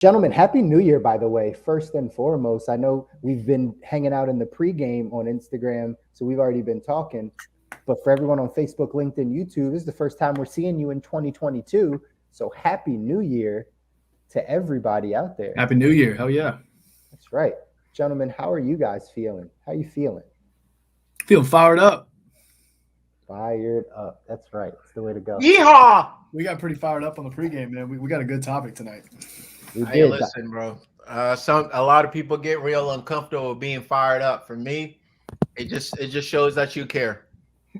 Gentlemen, Happy New Year, by the way, first and foremost. I know we've been hanging out in the pregame on Instagram, so we've already been talking. But for everyone on Facebook, LinkedIn, YouTube, this is the first time we're seeing you in 2022. So Happy New Year to everybody out there. Happy New Year. Hell yeah. That's right. Gentlemen, how are you guys feeling? How are you feeling? Feeling fired up. Fired up. That's right. It's the way to go. Yeehaw! We got pretty fired up on the pregame, man. We got a good topic tonight. Hey, listen, bro. A lot of people get real uncomfortable with being fired up. For me, it just shows that you care.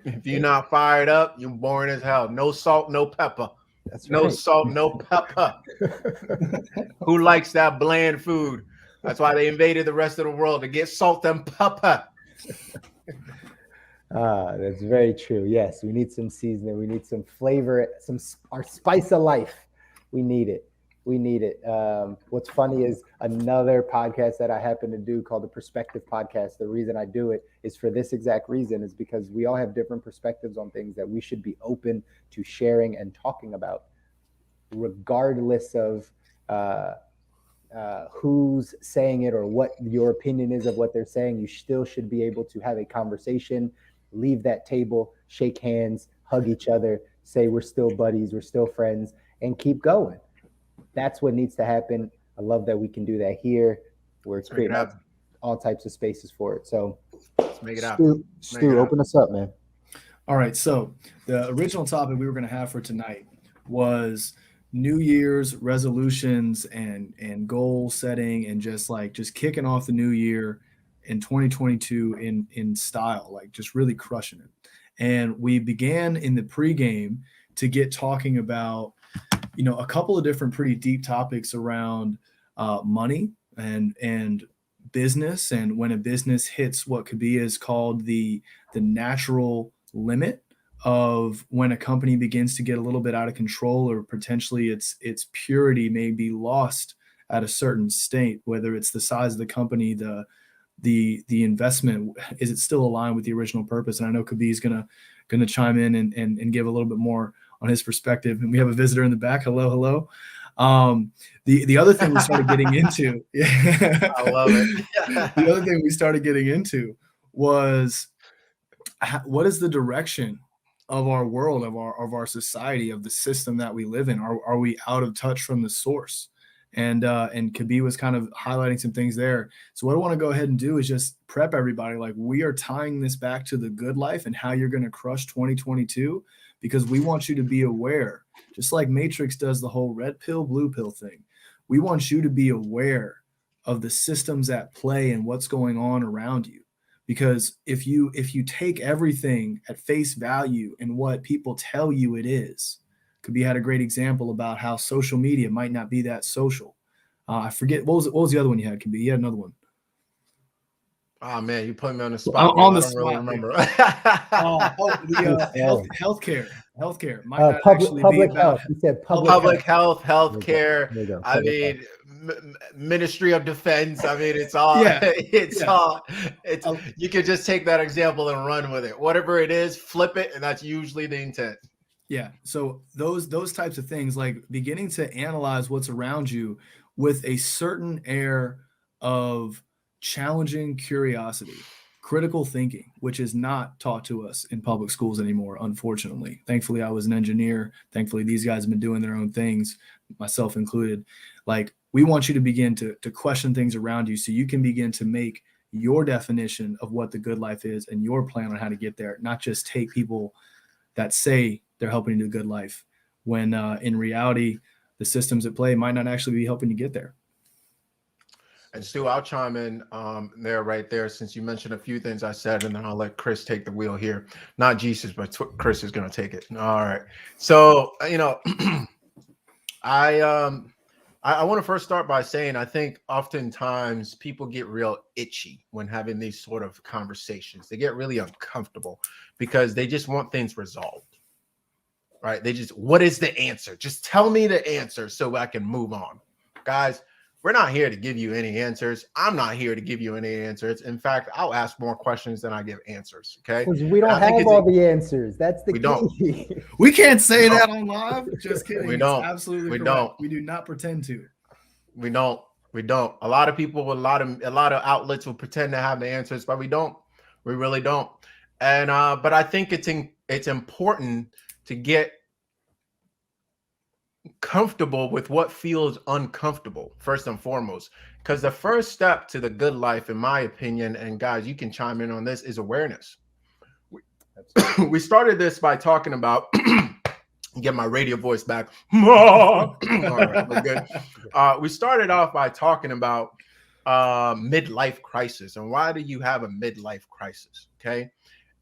If you're not fired up, you're boring as hell. No salt, no pepper. That's right. No salt, no pepper. Who likes that bland food? That's why they invaded the rest of the world, to get salt and pepper. That's very true. Yes, we need some seasoning. We need some flavor, our spice of life. We need it. We need it. What's funny is another podcast that I happen to do called the Perspective Podcast. The reason I do it is for this exact reason, is because we all have different perspectives on things that we should be open to sharing and talking about, regardless of who's saying it or what your opinion is of what they're saying. You still should be able to have a conversation, leave that table, shake hands, hug each other, say we're still buddies, we're still friends, and keep going. That's what needs to happen. I love that we can do that here. We're creating all types of spaces for it. So let's make it happen. Stu, open us up, man. All right. So the original topic we were going to have for tonight was New Year's resolutions and goal setting, and just kicking off the new year in 2022 in style, like just really crushing it. And we began in the pregame to get talking about, a couple of different pretty deep topics around money and business, and when a business hits what could be is called the natural limit of when a company begins to get a little bit out of control, or potentially its purity may be lost at a certain state, whether it's the size of the company, the investment, is it still aligned with the original purpose? And I know Kabir is gonna chime in and give a little bit more on his perspective. And we have a visitor in the back. Hello. The other thing we started getting into, I love it. The other thing we started getting into was, what is the direction of our world, of our society, of the system that we live in? Are we out of touch from the source? And Kabir was kind of highlighting some things there. So what I want to go ahead and do is just prep everybody. Like, we are tying this back to the good life and how you're going to crush 2022, because we want you to be aware, just like Matrix does the whole red pill, blue pill thing. We want you to be aware of the systems at play and what's going on around you. Because if you take everything at face value and what people tell you it is, Kabir had a great example about how social media might not be that social. I forget, what was the other one you had, Kabir? You had another one. Oh man, you put me on the spot. On the spot. Really remember. Healthcare. Might not actually public be health. about You said public health, healthcare. There you go. I mean, Ministry of Defense. I mean, it's all. You could just take that example and run with it. Whatever it is, flip it, and that's usually the intent. Yeah. So those types of things, like beginning to analyze what's around you with a certain air of challenging curiosity, critical thinking, which is not taught to us in public schools anymore, unfortunately. Thankfully, I was an engineer. Thankfully, these guys have been doing their own things, myself included. Like, we want you to begin to question things around you so you can begin to make your definition of what the good life is and your plan on how to get there, not just take people that say they're helping you do a good life, when in reality, the systems at play might not actually be helping you get there. And Stu, I'll chime in there right there, since you mentioned a few things I said, and then I'll let Chris take the wheel here. Not Jesus, but Chris is going to take it. All right. So, I want to first start by saying, I think oftentimes people get real itchy when having these sort of conversations. They get really uncomfortable because they just want things resolved, right? What is the answer? Just tell me the answer so I can move on. Guys, we're not here to give you any answers. I'm not here to give you any answers. In fact, I'll ask more questions than I give answers. Okay. Because we don't have all the answers. That's the key. Don't. We can't say that on live. Just kidding. We don't. It's absolutely we correct. don't. We do not pretend to. We don't. We don't. A lot of people with a lot of outlets will pretend to have the answers, but we don't. We really don't. And but I think it's important to get comfortable with what feels uncomfortable first and foremost, because the first step to the good life, in my opinion, and guys, you can chime in on this, is awareness. We started this by talking about get my radio voice back. All right, we're good. We started off by talking about midlife crisis, and why do you have a midlife crisis? Okay,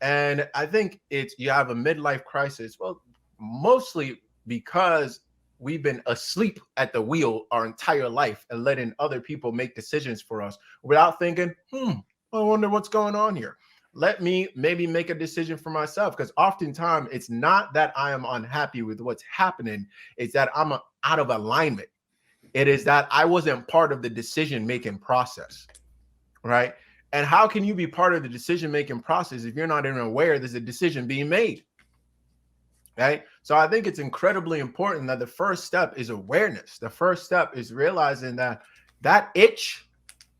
and I think it's you have a midlife crisis, well, mostly because we've been asleep at the wheel our entire life and letting other people make decisions for us without thinking, I wonder what's going on here. Let me maybe make a decision for myself, because oftentimes it's not that I am unhappy with what's happening, it's that I'm out of alignment. It is that I wasn't part of the decision making process, right? And how can you be part of the decision making process if you're not even aware there's a decision being made? Right? So I think it's incredibly important that the first step is awareness. The first step is realizing that itch,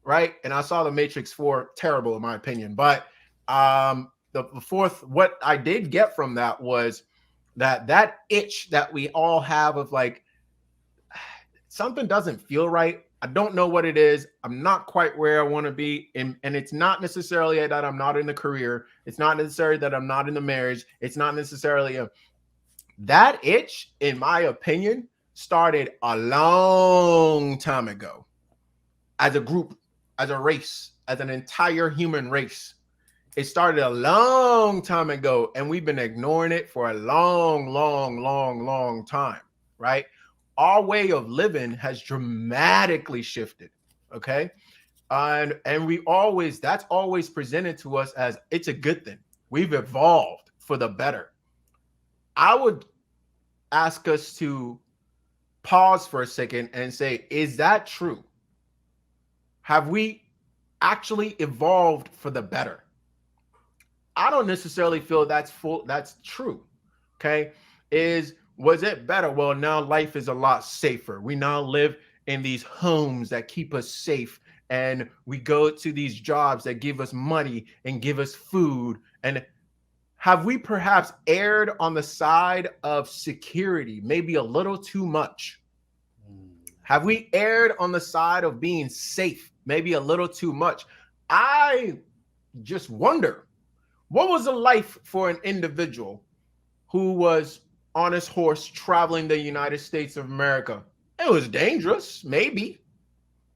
right? And I saw the Matrix 4, terrible in my opinion, but the fourth, what I did get from that was that itch that we all have of like, something doesn't feel right. I don't know what it is. I'm not quite where I want to be. And it's not necessarily that I'm not in the career. It's not necessarily that I'm not in the marriage. It's not necessarily that itch, in my opinion, started a long time ago as a group, as a race, as an entire human race. It started a long time ago, and we've been ignoring it for a long time, right? Our way of living has dramatically shifted, okay? And we always, that's always presented to us as it's a good thing. We've evolved for the better. I would ask us to pause for a second and say, is that true? Have we actually evolved for the better? I don't necessarily feel that's true. Okay. Was it better? Well, now life is a lot safer. We now live in these homes that keep us safe, and we go to these jobs that give us money and give us food. And have we perhaps erred on the side of security, maybe a little too much? Have we erred on the side of being safe, maybe a little too much? I just wonder, what was the life for an individual who was on his horse traveling the United States of America? It was dangerous, maybe.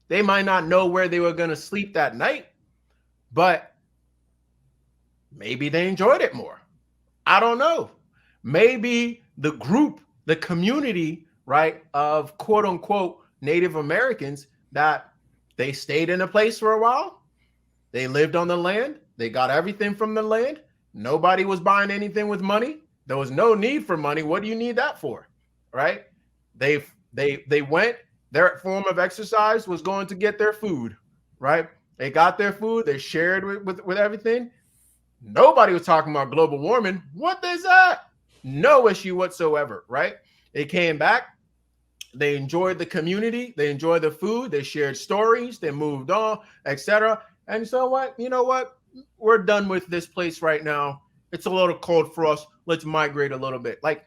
They might not know where they were going to sleep that night, but maybe they enjoyed it more. I don't know. Maybe the group, the community, right, of quote unquote Native Americans, that they stayed in a place for a while. They lived on the land. They got everything from the land. Nobody was buying anything with money. There was no need for money. What do you need that for? Right? They went, their form of exercise was going to get their food, right? They got their food. They shared with everything. Nobody was talking about global warming. What is that? No issue whatsoever, right? They came back. They enjoyed the community. They enjoyed the food. They shared stories. They moved on, etc. And so what? You know what? We're done with this place right now. It's a little cold for us. Let's migrate a little bit. Like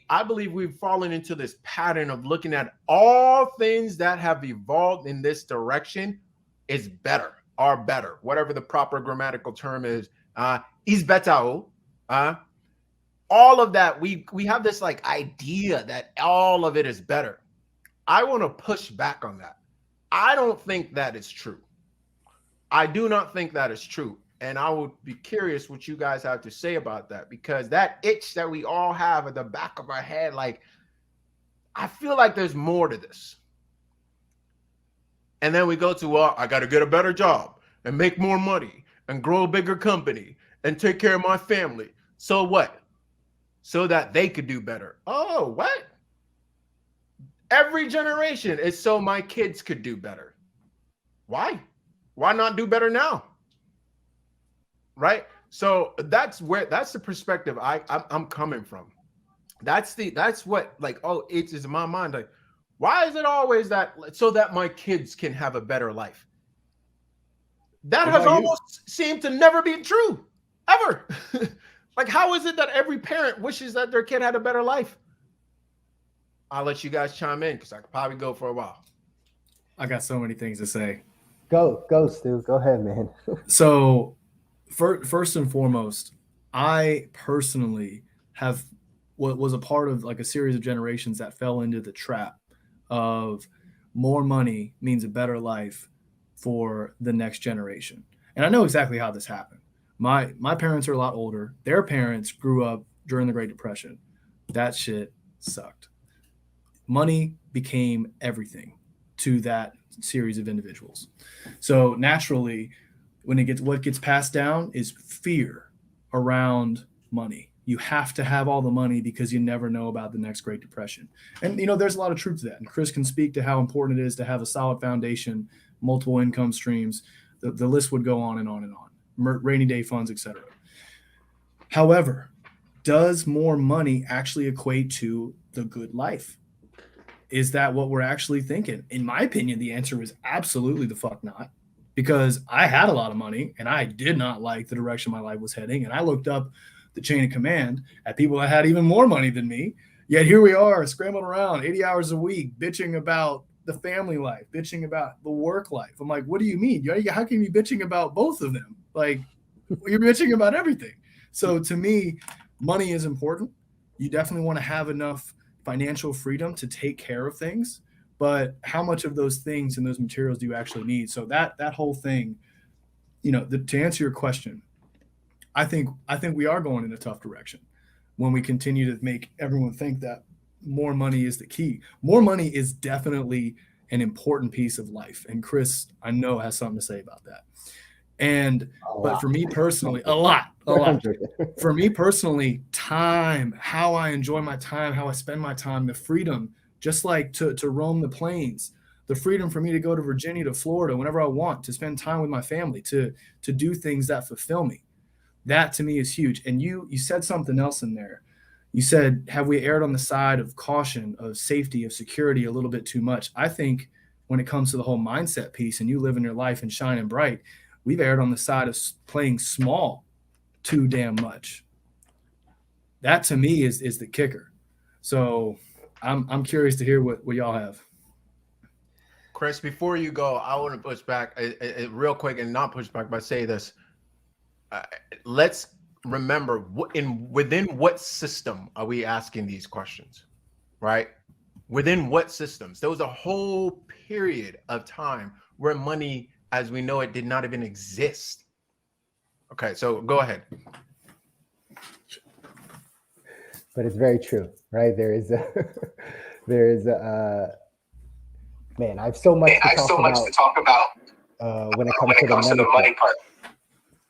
I believe we've fallen into this pattern of looking at all things that have evolved in this direction is better, are better, whatever the proper grammatical term is better. All of that, we have this like idea that all of it is better. I want to push back on that. I don't think that is true. I do not think that is true. And I would be curious what you guys have to say about that, because that itch that we all have at the back of our head, like, I feel like there's more to this. And then we go to, well, I got to get a better job and make more money and grow a bigger company and take care of my family. So what? So that they could do better. Oh, what? Every generation is so my kids could do better. Why? Why not do better now? Right? So that's the perspective I'm coming from. That's what, like, oh, it's in my mind, like, Why is it always that so that my kids can have a better life? That has almost seemed to never be true, ever. Like, how is it that every parent wishes that their kid had a better life? I'll let you guys chime in because I could probably go for a while. I got so many things to say. Go, Stu. Go ahead, man. So, first and foremost, I personally have what was a part of like a series of generations that fell into the trap of more money means a better life for the next generation. And I know exactly how this happened. My parents are a lot older. Their parents grew up during the Great Depression. That shit sucked. Money became everything to that series of individuals. So naturally, what gets passed down is fear around money. You have to have all the money because you never know about the next Great Depression. And there's a lot of truth to that. And Chris can speak to how important it is to have a solid foundation, multiple income streams. The list would go on and on and on. Rainy day funds, etc. However, does more money actually equate to the good life? Is that what we're actually thinking? In my opinion, the answer is absolutely the fuck not. Because I had a lot of money and I did not like the direction my life was heading. And I looked up the chain of command at people that had even more money than me. Yet here we are scrambling around 80 hours a week, bitching about the family life, bitching about the work life. I'm like, what do you mean? How can you be bitching about both of them? Like, you're bitching about everything. So to me, money is important. You definitely want to have enough financial freedom to take care of things. But how much of those things and those materials do you actually need? So that whole thing, to answer your question, I think we are going in a tough direction when we continue to make everyone think that more money is the key. More money is definitely an important piece of life. And Chris, I know, has something to say about that. But for me personally, a lot. For me personally, time, how I enjoy my time, how I spend my time, the freedom, just like to roam the plains, the freedom for me to go to Virginia, to Florida, whenever I want, to spend time with my family, to do things that fulfill me. That to me is huge. And you said something else in there. You said, have we erred on the side of caution, of safety, of security a little bit too much? I think when it comes to the whole mindset piece and you living your life and shining bright, we've erred on the side of playing small too damn much. That to me is the kicker. So I'm curious to hear what y'all have. Chris, before you go, I want to push back real quick and not push back, but say this. Let's remember within what system are we asking these questions, right? Within what systems? There was a whole period of time where money, as we know it, did not even exist. Okay, so go ahead. But it's very true, right? There is a man. I have so much to talk about when it comes to the money part.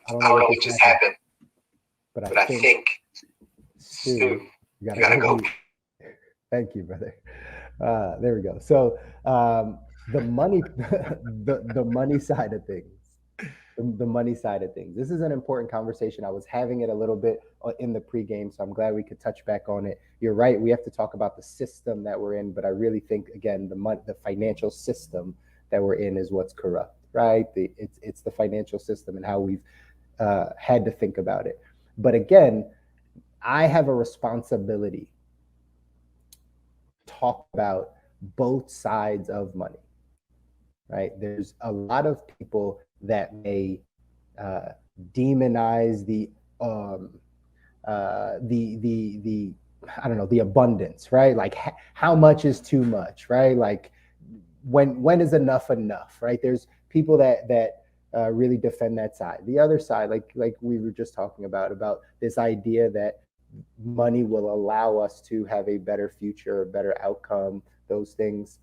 I don't know what just happened, but I think Stu, you gotta go. Thank you, brother. There we go. So the money, the money side of things. The money side of things. This is an important conversation. I was having it a little bit in the pregame, so I'm glad we could touch back on it. You're right. We have to talk about the system that we're in, but I really think, again, the financial system that we're in is what's corrupt, right? It's the financial system and how we've had to think about it. But again, I have a responsibility to talk about both sides of money, right? There's a lot of people that may demonize the I don't know, the abundance, right? Like how much is too much, right? Like when is enough, right? There's people that really defend that side. The other side, like we were just talking about this idea that money will allow us to have a better future, a better outcome, those things.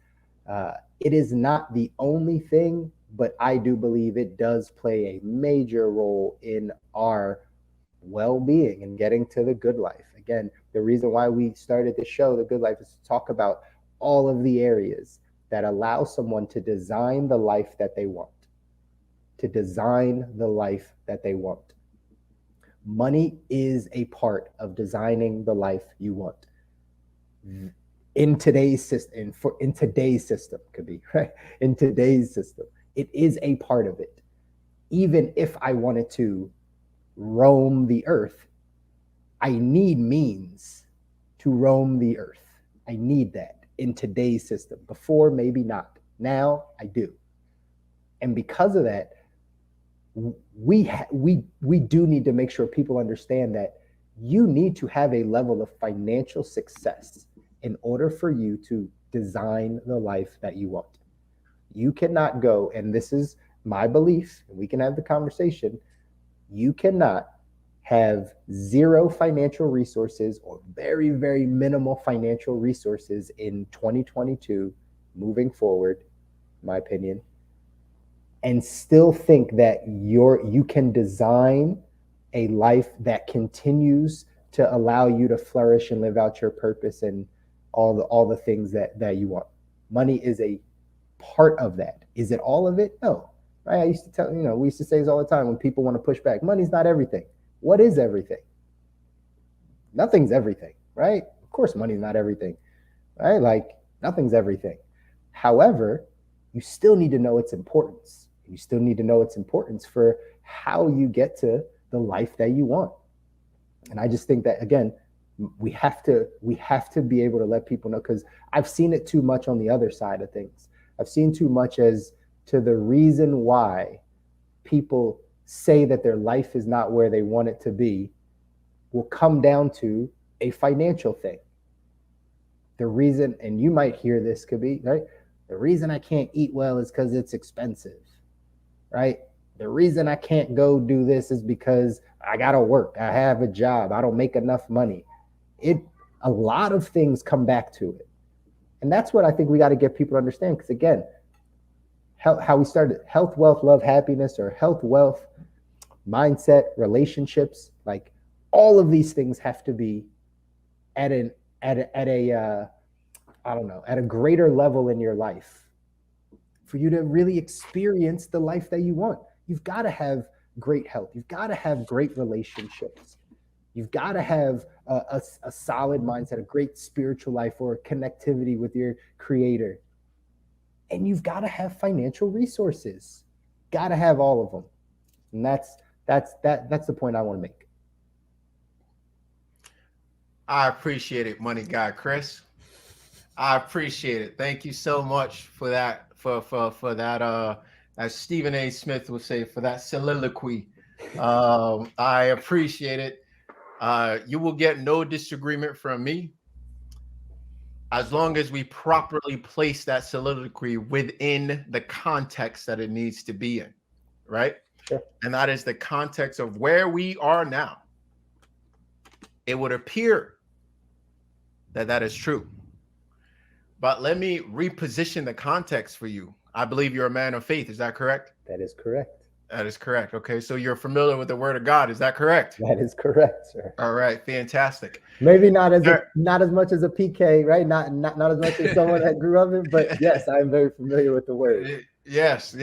It is not the only thing, but I do believe it does play a major role in our well-being and getting to the good life. Again, the reason why we started the show, The Good Life, is to talk about all of the areas that allow someone to design the life that they want. To design the life that they want. Money is a part of designing the life you want. in today's system, in today's system could be, right? In today's system, it is a part of it. Even if I wanted to roam the earth, I need means to roam the earth. I need that in today's system. Before, maybe not. Now I do. And because of that, we do need to make sure people understand that you need to have a level of financial success in order for you to design the life that you want. You cannot go, and this is my belief, and we can have the conversation, you cannot have zero financial resources or very, very minimal financial resources in 2022 moving forward, in my opinion, and still think that you can design a life that continues to allow you to flourish and live out your purpose and all the things that you want. Money is a part of that. Is it all of it? No. Right? I used to tell, we used to say this all the time when people want to push back. Money's not everything. What is everything? Nothing's everything, right? Of course, money's not everything, right? Like nothing's everything. However, you still need to know its importance. You still need to know its importance for how you get to the life that you want. And I just think that, again, we have to be able to let people know, because I've seen it too much on the other side of things. I've seen too much as to the reason why people say that their life is not where they want it to be will come down to a financial thing. The reason, and you might hear this, could be, right? The reason I can't eat well is because it's expensive, right? The reason I can't go do this is because I got to work. I have a job. I don't make enough money. A lot of things come back to it. And that's what I think we got to get people to understand. Because again, how we started, health, wealth, love, happiness, or health, wealth, mindset, relationships, like all of these things have to be at a greater level in your life for you to really experience the life that you want. You've got to have great health. You've got to have great relationships. You've got to have a solid mindset, a great spiritual life, or connectivity with your creator. And you've got to have financial resources. Got to have all of them. And that's the point I want to make. I appreciate it, money guy Chris. I appreciate it. Thank you so much for that. For that. As Stephen A. Smith would say, for that soliloquy. I appreciate it. You will get no disagreement from me as long as we properly place that soliloquy within the context that it needs to be in, right? Sure. And that is the context of where we are now. It would appear that is true. But let me reposition the context for you. I believe you're a man of faith. Is that correct? That is correct. That is correct. Okay, so you're familiar with the word of God. Is that correct? That is correct, sir. All right, fantastic. Maybe not as much as a PK, right? Not as much as someone that grew up in, but yes, I'm very familiar with the word. Yes.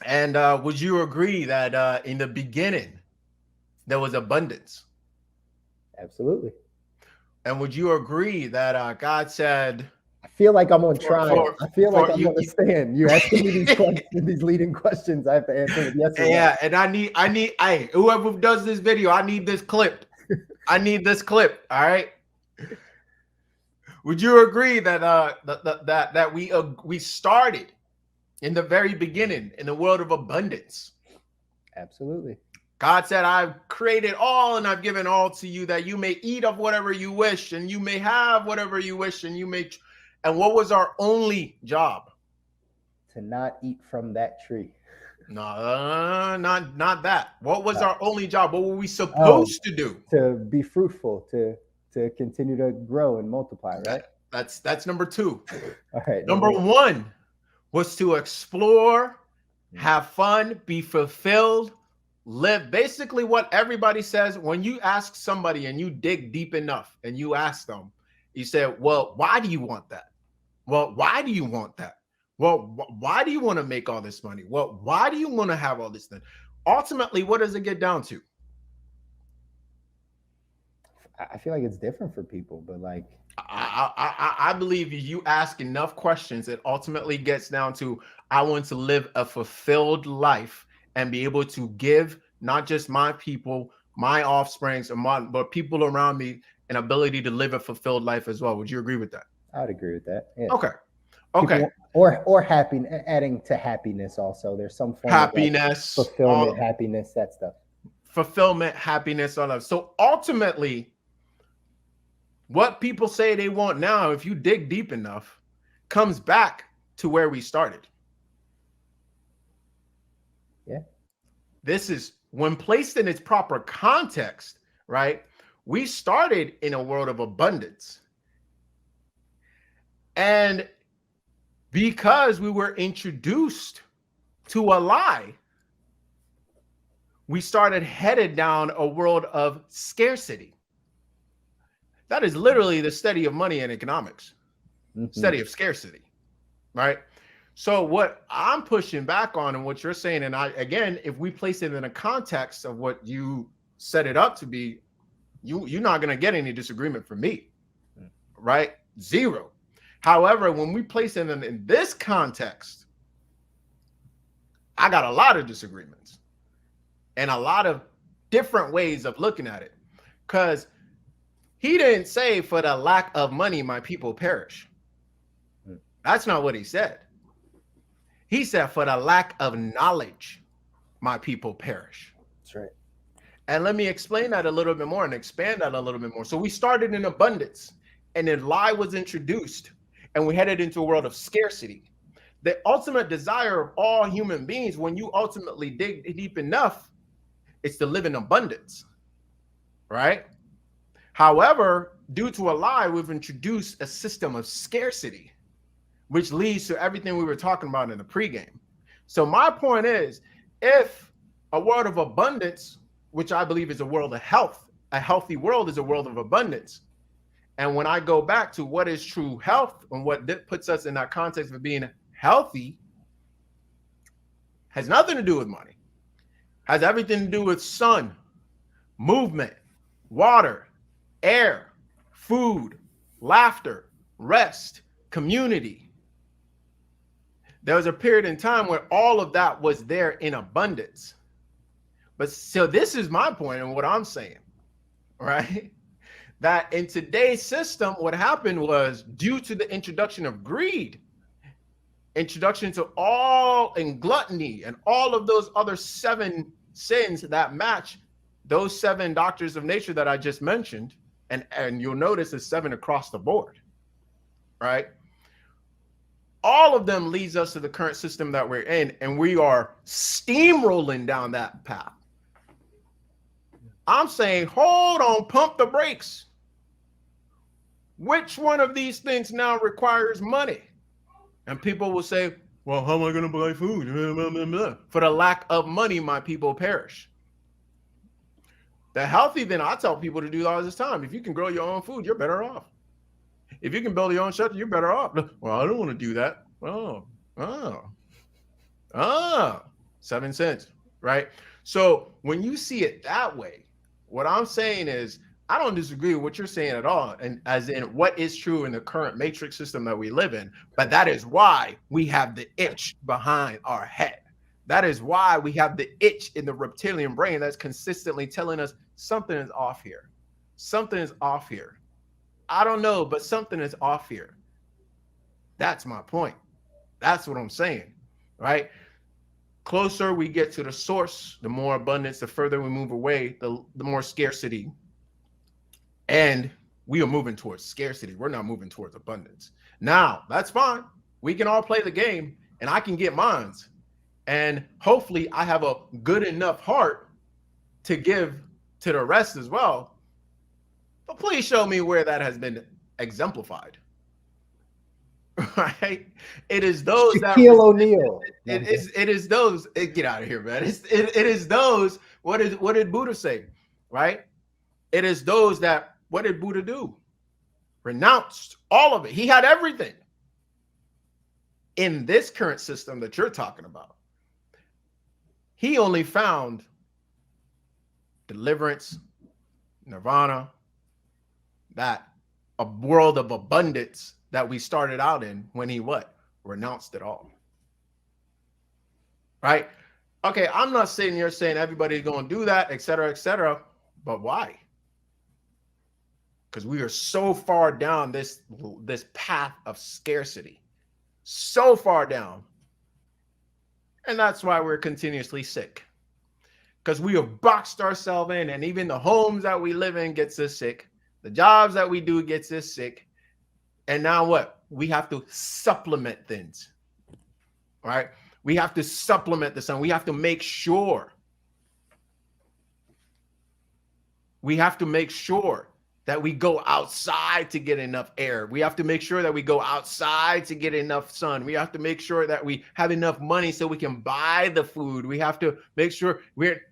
And would you agree that in the beginning there was abundance? Absolutely. And would you agree that God said? I feel like I'm on trial. I feel like I'm on the stand. You're asking me these questions, these leading questions. I have to answer with yes or no. Yeah, and I need, whoever does this video, I need this clip. I need this clip. All right. Would you agree that that we started in the very beginning in the world of abundance? Absolutely. God said, I've created all and I've given all to you that you may eat of whatever you wish and you may have whatever you wish and you may. And what was our only job? To not eat from that tree. No, not that. What was our only job? What were we supposed to do? To be fruitful, to continue to grow and multiply, right? That's number two. All right. Number one was to explore, have fun, be fulfilled, live. Basically what everybody says when you ask somebody and you dig deep enough and you ask them, you say, well, why do you want that? Well, why do you want that? Well, why do you want to make all this money? Well, why do you want to have all this thing? Ultimately, what does it get down to? I feel like it's different for people, but like, I believe you ask enough questions, it ultimately gets down to I want to live a fulfilled life and be able to give not just my people, my offsprings, but people around me an ability to live a fulfilled life as well. Would you agree with that? I'd agree with that. Yeah. Okay. Okay. People or happy, adding to happiness also. There's some form of like Happiness, fulfillment, happiness, that stuff. fulfillment, happiness, all that. So ultimately, what people say they want now, if you dig deep enough, comes back to where we started. Yeah. This is when placed in its proper context, right? We started in a world of abundance. And because we were introduced to a lie, we started headed down a world of scarcity. That is literally the study of money and economics, study of scarcity, right? So what I'm pushing back on and what you're saying, and again, if we place it in a context of what you set it up to be, you're not going to get any disagreement from me, right? Zero. However, when we place it in this context, I got a lot of disagreements and a lot of different ways of looking at it, because he didn't say for the lack of money, my people perish. That's not what he said. He said for the lack of knowledge, my people perish. That's right. And let me explain that a little bit more and expand that a little bit more. So we started in abundance, and then lie was introduced, and we headed into a world of scarcity. The ultimate desire of all human beings, when you ultimately dig deep enough, is to live in abundance, right? However, due to a lie, we've introduced a system of scarcity, which leads to everything we were talking about in the pregame. So my point is, if a world of abundance, which I believe is a world of health, a healthy world is a world of abundance. And when I go back to what is true health and what puts us in that context of being healthy, has nothing to do with money, has everything to do with sun, movement, water, air, food, laughter, rest, community. There was a period in time where all of that was there in abundance. But so this is my point and what I'm saying, right? That in today's system, what happened was due to the introduction of greed, introduction to all and gluttony and all of those other 7 sins that match those 7 doctors of nature that I just mentioned. And you'll notice it's 7 across the board, right? All of them leads us to the current system that we're in, and we are steamrolling down that path. I'm saying, hold on, pump the brakes. Which one of these things now requires money? And people will say, well, how am I going to buy food? For the lack of money, my people perish. The healthy thing I tell people to do all this time, if you can grow your own food, you're better off. If you can build your own shelter, you're better off. Well, I don't want to do that. 7 cents, right? So when you see it that way, what I'm saying is, I don't disagree with what you're saying at all, and as in what is true in the current matrix system that we live in, but that is why we have the itch behind our head. That is why we have the itch in the reptilian brain that's consistently telling us something is off here. Something is off here. I don't know, but something is off here. That's my point. That's what I'm saying, right? Closer we get to the source, the more abundance, the further we move away, the more scarcity. And we are moving towards scarcity. We're not moving towards abundance. Now, that's fine. We can all play the game, and I can get mines. And hopefully I have a good enough heart to give to the rest as well. But please show me where that has been exemplified. Right? It is those Shaquille O'Neal. It is those. Get out of here, man. It is those. What did Buddha say? Right? It is those that. What did Buddha do? Renounced all of it. He had everything. In this current system that you're talking about, he only found deliverance, nirvana, that a world of abundance that we started out in when he what? Renounced it all. Right? Okay, I'm not sitting here saying everybody's going to do that, et cetera, but why? Because we are so far down this path of scarcity, so far down. And that's why we're continuously sick. Because we have boxed ourselves in, and even the homes that we live in gets us sick. The jobs that we do gets us sick. And now what? We have to supplement things, right? We have to supplement the sun. We have to make sure. We have to make sure that we go outside to get enough air. We have to make sure that we go outside to get enough sun. We have to make sure that we have enough money so we can buy the food. We have to make sure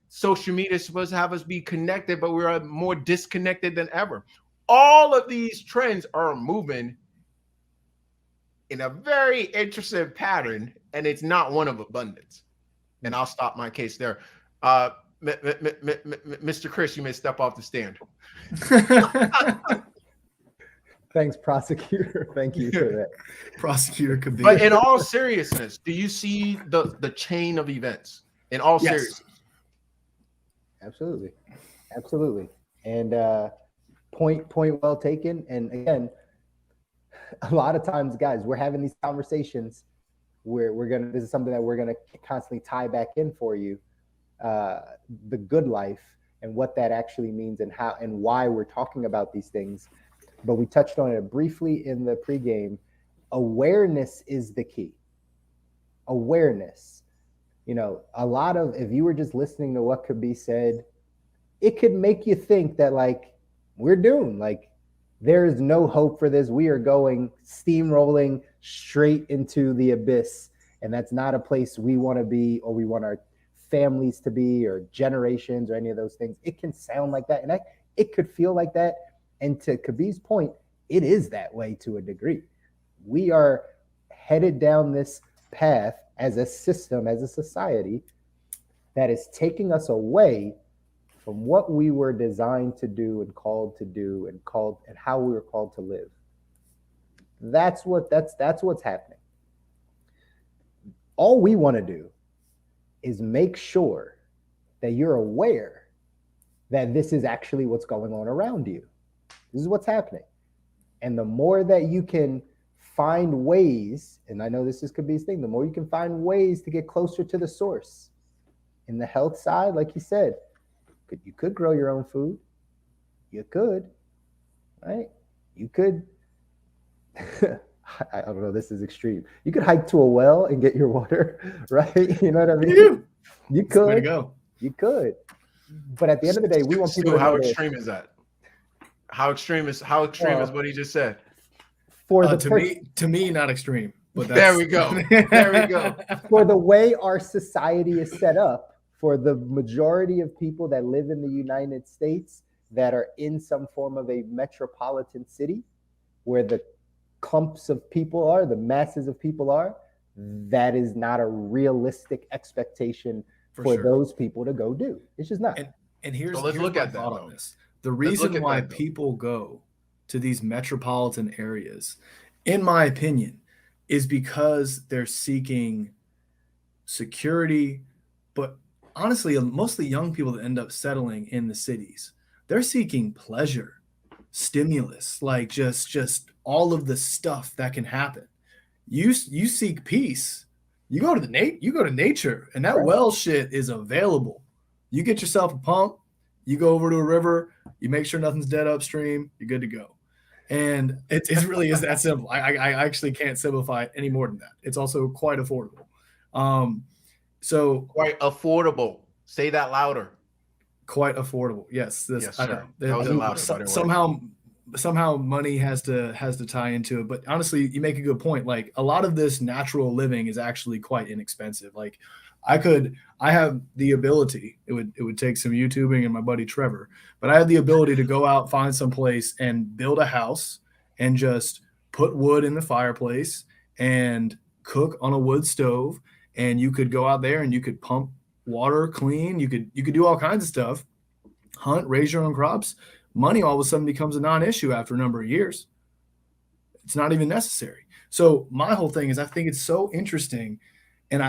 social media is supposed to have us be connected, but we're more disconnected than ever. All of these trends are moving in a very interesting pattern, and it's not one of abundance. And I'll stop my case there. Mr. Chris, you may step off the stand. Thanks, prosecutor. Thank you for that. Prosecutor could be. But in all seriousness, do you see the chain of events? In all seriousness. Absolutely. And point well taken. And again, a lot of times, guys, we're having these conversations where this is something that we're gonna constantly tie back in for you. The good life and what that actually means and how and why we're talking about these things. But we touched on it briefly in the pregame. Awareness is the key. Awareness. You know, a lot of, if you were just listening to what could be said, it could make you think that like we're doomed. Like there is no hope for this. We are going steamrolling straight into the abyss. And that's not a place we want to be, or we want our families to be, or generations, or any of those things. It can sound like that, and it could feel like that. And to Kabir's point, it is that way to a degree. We are headed down this path as a system, as a society, that is taking us away from what we were designed to do and called to do and how we were called to live. That's what's happening. All we want to do is make sure that you're aware that this is actually what's going on around you. This is what's happening. And the more that you can find ways, and I know this is Kabir's thing, the more you can find ways to get closer to the source. In the health side, like he said, you could grow your own food. You could, right? You could, I don't know, this is extreme. You could hike to a well and get your water, right? You know what I mean? You could. Way to go. You could. But at the end of the day, we want people to know. How extreme is that? How extreme is what he just said? For the to me, not extreme. But there we go. There we go. For the way our society is set up, for the majority of people that live in the United States that are in some form of a metropolitan city, where the clumps of people are, the masses of people are, that is not a realistic expectation for those people to go do. It's just not. And here's look at that on this. The reason why people go to these metropolitan areas, in my opinion, is because they're seeking security, but honestly, mostly young people that end up settling in the cities, they're seeking pleasure, stimulus, like just all of the stuff that can happen. You seek peace. You go to nature, and that well shit is available. You get yourself a pump, you go over to a river, you make sure nothing's dead upstream, you're good to go. And it really is that simple. I actually can't simplify it any more than that. It's also quite affordable. So quite affordable. Say that louder. Quite affordable. Yes. Yes, I know. That was louder. Somehow money has to tie into it. But honestly, you make a good point. Like a lot of this natural living is actually quite inexpensive. Like I have the ability, it would take some YouTubing and my buddy Trevor, but I have the ability to go out, find some place and build a house and just put wood in the fireplace and cook on a wood stove. And you could go out there and you could pump water clean. You could do all kinds of stuff, hunt, raise your own crops money all of a sudden becomes a non-issue after a number of years. It's not even necessary. So my whole thing is, I think it's so interesting, and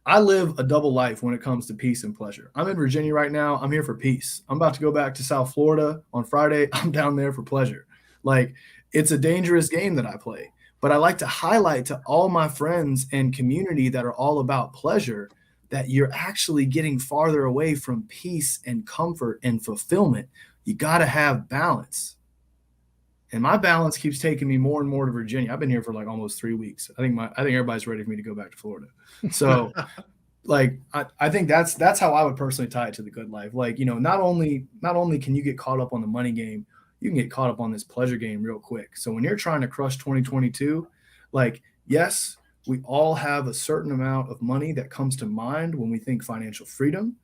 I live a double life when it comes to peace and pleasure. I'm in Virginia right now. I'm here for peace. I'm about to go back to South Florida on Friday. I'm down there for pleasure. Like, it's a dangerous game that I play, but I like to highlight to all my friends and community that are all about pleasure that you're actually getting farther away from peace and comfort and fulfillment. You got to have balance. And my balance keeps taking me more and more to Virginia. I've been here for like almost 3 weeks. I think everybody's ready for me to go back to Florida. So like, I think that's how I would personally tie it to the good life. Like, not only can you get caught up on the money game, you can get caught up on this pleasure game real quick. So when you're trying to crush 2022, like, yes, we all have a certain amount of money that comes to mind when we think financial freedom.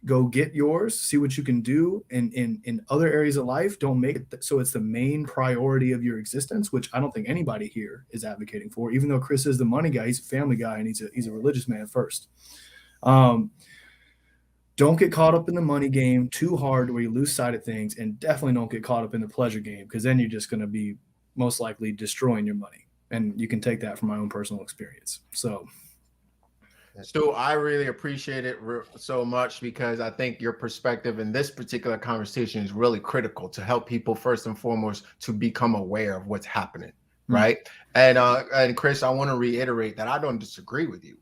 Go get yours, see what you can do in other areas of life. Don't make it so it's the main priority of your existence, which I don't think anybody here is advocating for, even though Chris is the money guy. He's a family guy, and he's a religious man first. Don't get caught up in the money game too hard where you lose sight of things, and definitely don't get caught up in the pleasure game, because then you're just going to be most likely destroying your money. And you can take that from my own personal experience. So Stu, I really appreciate it so much, because I think your perspective in this particular conversation is really critical to help people, first and foremost, to become aware of what's happening, right? And Chris, I want to reiterate that I don't disagree with you,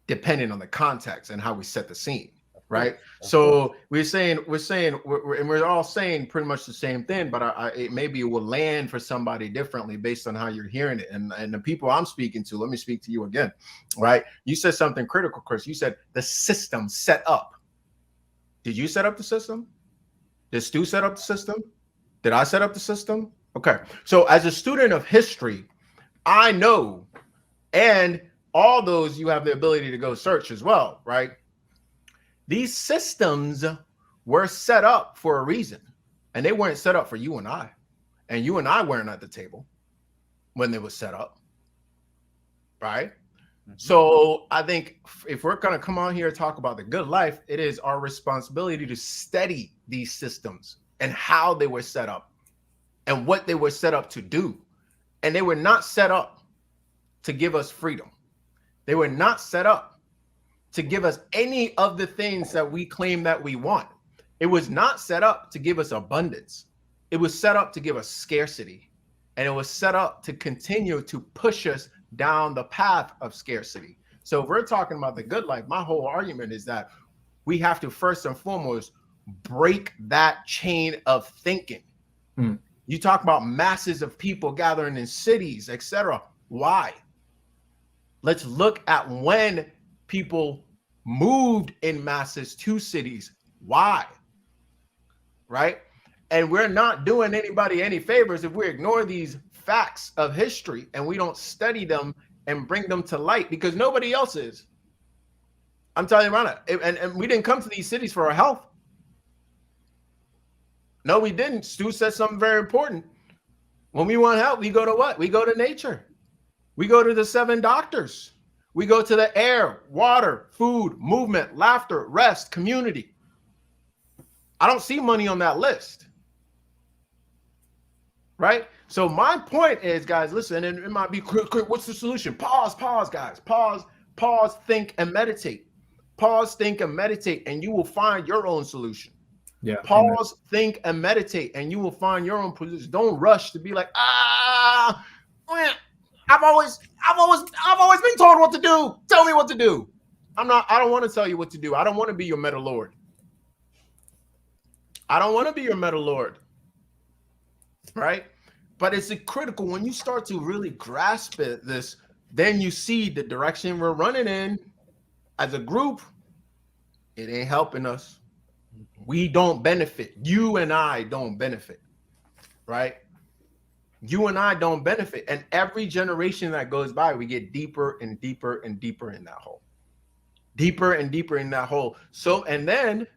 depending on the context and how we set the scene, right? So we're all saying pretty much the same thing, but maybe it will land for somebody differently based on how you're hearing it. And the people I'm speaking to, let me speak to you again, right? You said something critical, Chris. You said the system set up. Did you set up the system? Did Stu set up the system? Did I set up the system? Okay. So as a student of history, I know, and all those you have the ability to go search as well, right? These systems were set up for a reason, and they weren't set up for you and I. And you and I weren't at the table when they were set up, right? So I think if we're going to come on here and talk about the good life, it is our responsibility to study these systems and how they were set up and what they were set up to do. And they were not set up to give us freedom. They were not set up to give us any of the things that we claim that we want. It was not set up to give us abundance. It was set up to give us scarcity. And it was set up to continue to push us down the path of scarcity. So if we're talking about the good life, my whole argument is that we have to first and foremost break that chain of thinking. You talk about masses of people gathering in cities, etc. Why? Let's look at when people moved in masses to cities. Why? Right? And we're not doing anybody any favors if we ignore these facts of history and we don't study them and bring them to light, because nobody else is. I'm telling you right now. And we didn't come to these cities for our health. No, we didn't. Stu said something very important. When we want help, we go to what? We go to nature. We go to the 7 doctors. We go to the air, water, food, movement, laughter, rest, community. I don't see money on that list. Right? So my point is, guys, listen, and it might be quick, what's the solution? Pause, guys. Pause, think, and meditate. Pause, think, and meditate, and you will find your own solution. Yeah. Pause, think, and meditate, and you will find your own position. Don't rush to be like, I've always been told what to do. Tell me what to do. I don't want to tell you what to do. I don't want to be your meta lord. I don't want to be your meta lord. Right? But it's critical when you start to really grasp this, then you see the direction we're running in as a group. It ain't helping us. We don't benefit. You and I don't benefit. Right? You and I don't benefit. And every generation that goes by, we get deeper and deeper and deeper in that hole. Deeper and deeper in that hole. So, and then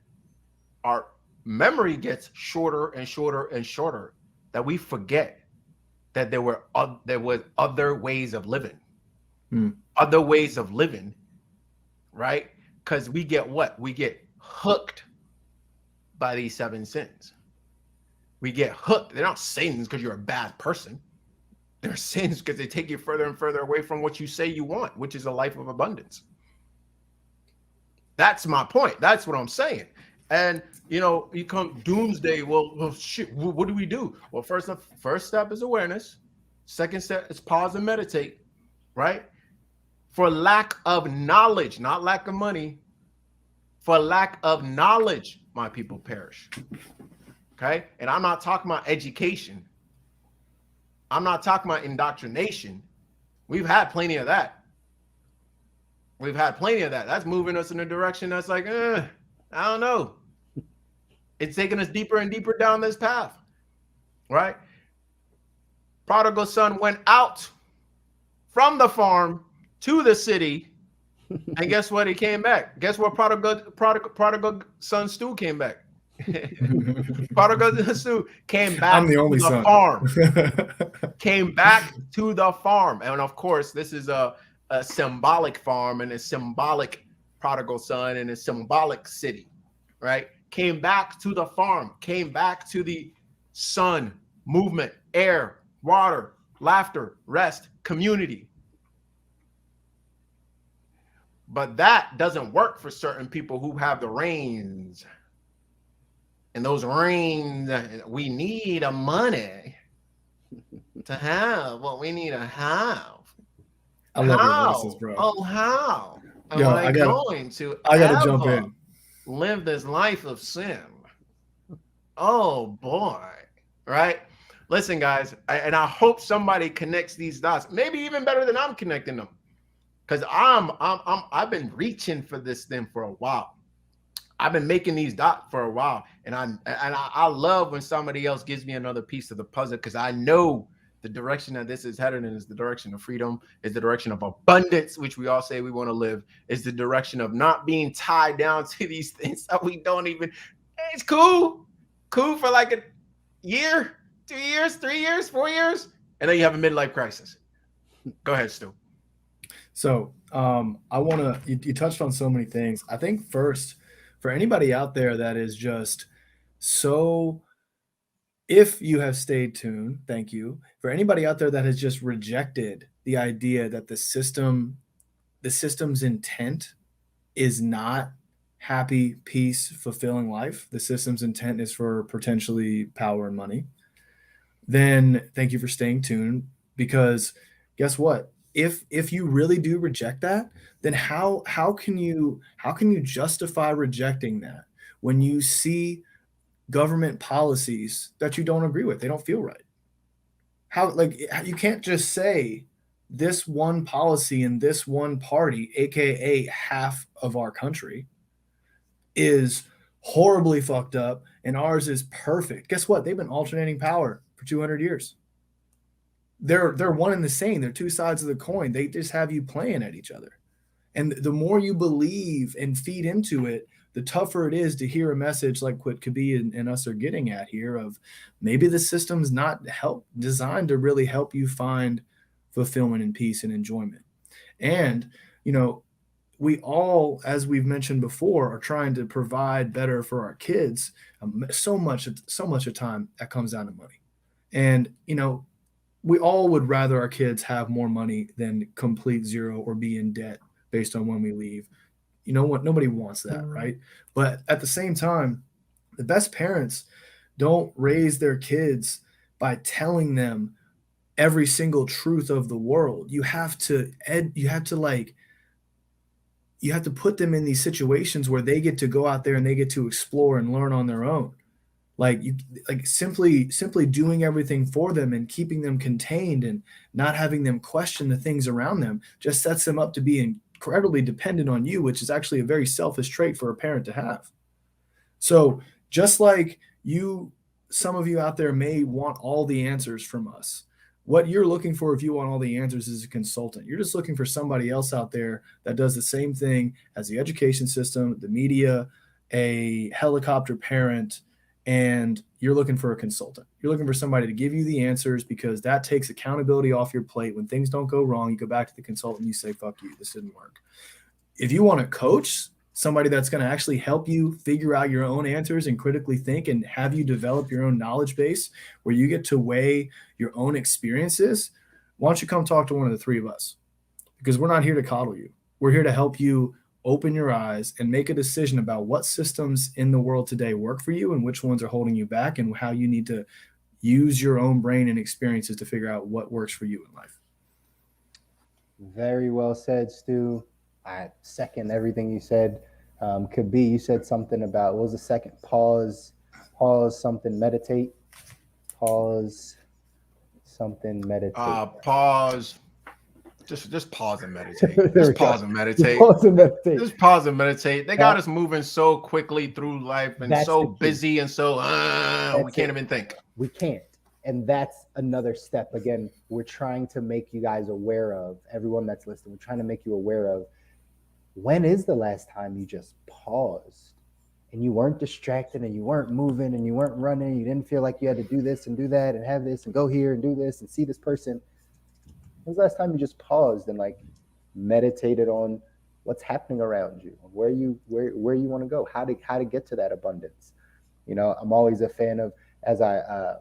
our memory gets shorter and shorter and shorter, that we forget that there was other ways of living. Other ways of living, right? Because we get what? We get hooked by these 7 sins. We get hooked. They're not sins because you're a bad person. They're sins because they take you further and further away from what you say you want, which is a life of abundance. That's my point. That's what I'm saying. And, you come doomsday. Well, shit, what do we do? Well, first step is awareness. Second step is pause and meditate, right? For lack of knowledge, not lack of money. For lack of knowledge, my people perish. Okay? And I'm not talking about education. I'm not talking about indoctrination. We've had plenty of that. That's moving us in a direction that's like, I don't know. It's taking us deeper and deeper down this path, right? Prodigal son went out from the farm to the city, and guess what? He came back. Guess what? Prodigal son Stu came back. Prodigal Stu came back. I'm the only to the son. Farm. Came back to the farm, and of course, this is a symbolic farm and a symbolic prodigal son and a symbolic city, right? Came back to the farm. Came back to the sun, movement, air, water, laughter, rest, community. But that doesn't work for certain people who have the reins. And those reins, we need a money to have what we need to have. I love How? your voices, bro. Oh, how am Yo, I gotta jump in. Live this life of sin? Oh boy, right? Listen, guys, I hope somebody connects these dots, maybe even better than I'm connecting them, because I've been reaching for this thing for a while. I've been making these dots for a while, and I love when somebody else gives me another piece of the puzzle, because I know the direction that this is headed in is the direction of freedom, is the direction of abundance, which we all say we want to live, is the direction of not being tied down to these things that we don't even. It's cool for like a year, 2 years, 3 years, 4 years, and then you have a midlife crisis. Go ahead, Stu. So I want to, you touched on so many things. I think first, for anybody out there that is just so, if you have stayed tuned, thank you. For anybody out there that has just rejected the idea that the system's intent is not happy, peace, fulfilling life, the system's intent is for potentially power and money, then thank you for staying tuned, because guess what? If you really do reject that, then how can you justify rejecting that when you see government policies that you don't agree with? They don't feel right. You can't just say this one policy in this one party, aka half of our country, is horribly fucked up and ours is perfect. Guess what? They've been alternating power for 200 years. They're one and the same. They're two sides of the coin. They just have you playing at each other. And the more you believe and feed into it, the tougher it is to hear a message like what Kabi and us are getting at here of maybe the system's not designed to really help you find fulfillment and peace and enjoyment. And, we all, as we've mentioned before, are trying to provide better for our kids. So much of time that comes down to money. And, we all would rather our kids have more money than complete zero or be in debt based on when we leave. You know what? Nobody wants that, right? But at the same time, the best parents don't raise their kids by telling them every single truth of the world. You have to put them in these situations where they get to go out there and they get to explore and learn on their own. Simply doing everything for them and keeping them contained and not having them question the things around them just sets them up to be incredibly dependent on you, which is actually a very selfish trait for a parent to have. So just like some of you out there may want all the answers from us. What you're looking for, if you want all the answers, is a consultant. You're just looking for somebody else out there that does the same thing as the education system, the media, a helicopter parent, and you're looking for a consultant. You're looking for somebody to give you the answers, because that takes accountability off your plate. When things don't go wrong, you go back to the consultant and you say, fuck you, this didn't work. If you want to coach somebody that's going to actually help you figure out your own answers and critically think and have you develop your own knowledge base where you get to weigh your own experiences, why don't you come talk to one of the three of us? Because we're not here to coddle you. We're here to help you open your eyes and make a decision about what systems in the world today work for you and which ones are holding you back, and how you need to use your own brain and experiences to figure out what works for you in life. Very well said, Stu. I second everything you said. Could be, you said something about, what was the second? Pause, something, meditate. Pause, something, meditate. Pause. Just pause and meditate. Just pause and meditate. Pause and meditate. Just pause and meditate. They got us moving so quickly through life and so busy and so we can't even think. We can't. And that's another step. Again, we're trying to make you guys aware of, everyone that's listening, we're trying to make you aware of, when is the last time you just paused and you weren't distracted and you weren't moving and you weren't running, you didn't feel like you had to do this and do that and have this and go here and do this and see this person? When was the last time you just paused and like meditated on what's happening around you, where you want to go, how to get to that abundance? You know, I'm always a fan of, as I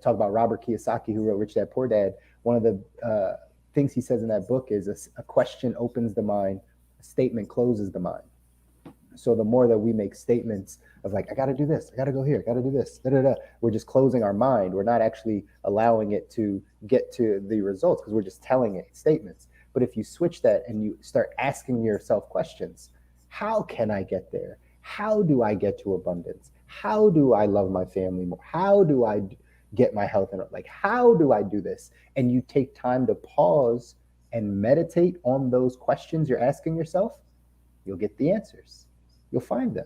talk about Robert Kiyosaki, who wrote Rich Dad Poor Dad, one of the things he says in that book is a question opens the mind, a statement closes the mind. So the more that we make statements of like, I got to do this, I got to go here, I got to do this, we're just closing our mind. We're not actually allowing it to get to the results because we're just telling it statements. But if you switch that and you start asking yourself questions, how can I get there? How do I get to abundance? How do I love my family more? How do I get my health in order? Like, how do I do this? And you take time to pause and meditate on those questions you're asking yourself, you'll get the answers. You'll find them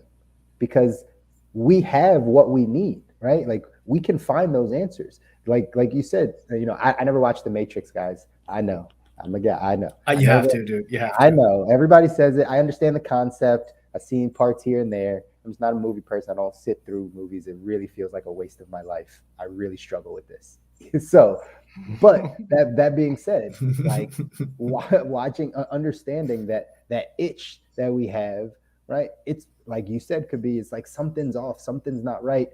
because we have what we need, right? Like we can find those answers. Like you said, you know, I never watched The Matrix, guys. I know. I'm a guy. I know. You have to, dude. You have to. I know. Everybody says it. I understand the concept. I've seen parts here and there. I'm just not a movie person. I don't sit through movies. It really feels like a waste of my life. I really struggle with this. So, but that being said, like watching, understanding that itch that we have, right? It's like you said, could be, it's like something's off, something's not right.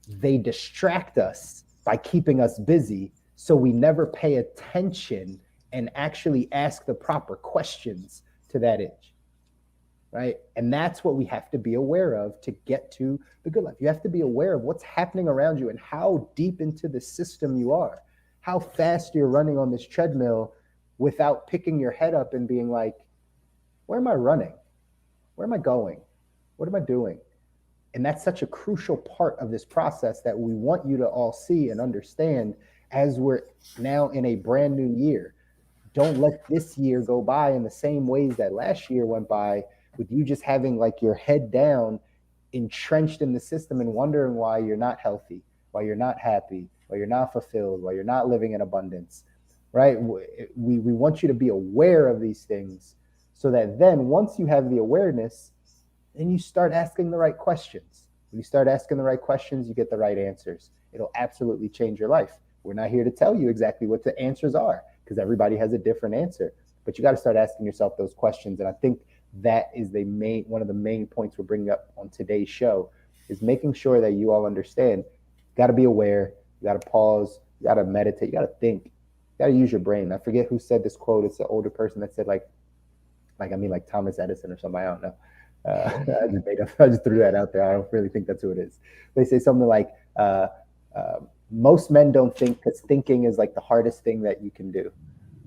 They distract us by keeping us busy. So we never pay attention and actually ask the proper questions to that itch, right? And that's what we have to be aware of to get to the good life. You have to be aware of what's happening around you and how deep into the system you are, how fast you're running on this treadmill without picking your head up and being like, where am I running? Where am I going? What am I doing? And that's such a crucial part of this process that we want you to all see and understand as we're now in a brand new year. Don't let this year go by in the same ways that last year went by, with you just having like your head down, entrenched in the system and wondering why you're not healthy, why you're not happy, why you're not fulfilled, why you're not living in abundance, right? We want you to be aware of these things so that then once you have the awareness, then you start asking the right questions. When you start asking the right questions, you get the right answers. It'll absolutely change your life. We're not here to tell you exactly what the answers are because everybody has a different answer, but you got to start asking yourself those questions. And I think that is one of the main points we're bringing up on today's show, is making sure that you all understand, you got to be aware, you got to pause, you got to meditate, you got to think, you got to use your brain. I forget who said this quote. It's an older person that said like Thomas Edison or somebody, I don't know. I just threw that out there. I don't really think that's who it is. They say something like, most men don't think because thinking is like the hardest thing that you can do,